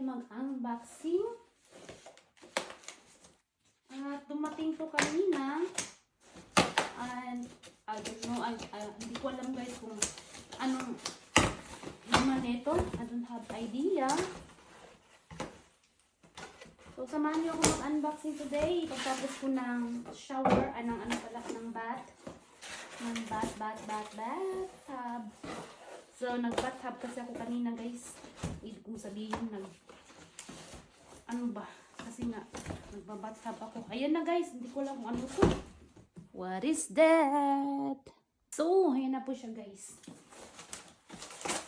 mag-unboxing. Dumating to kanina. And I don't know, hindi ko alam guys kung anong naman ito. I don't have idea. So, samahan niyo ako mag-unboxing today. Pagtapos ko ng shower, ng bath. Ng bathtub. So, nag-bathtub kasi ako kanina guys. Hindi kong sabihin kasi nga, nagbabathtub ako. Ayan na guys, hindi ko alam kung ano to. What is that? So, ayan na po siya guys.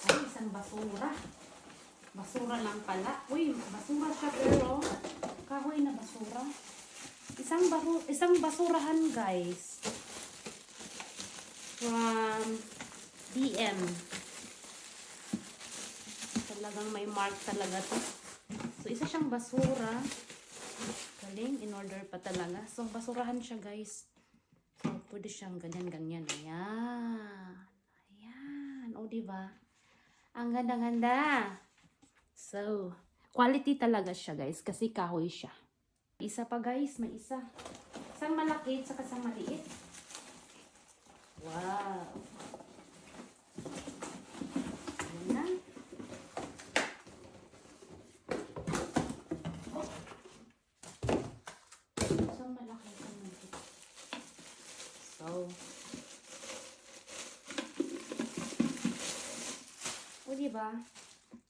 Ay, isang basura. Basura lang pala. Uy, basura siya pero kahoy na basura. Isang basurahan guys. From DM. Talagang may mark talaga to. So, isa siyang basura. Galing, in order pa talaga. So, basurahan siya guys. So, pwede siyang ganyan-ganyan. Ayan. Ayan. O, diba? Ang ganda-ganda. So, quality talaga siya guys. Kasi kahoy siya. Isa pa guys, may isa. Isang malaki at isang maliit. Wow. Ayan na. Isang malaki isang maliit. O, diba?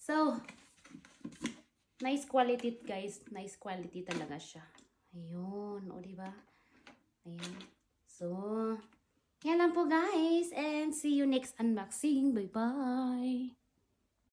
So, nice quality guys. Nice quality talaga siya. Ayun. O, diba? Ayan. So, yan lang po guys. And see you next unboxing. Bye-bye.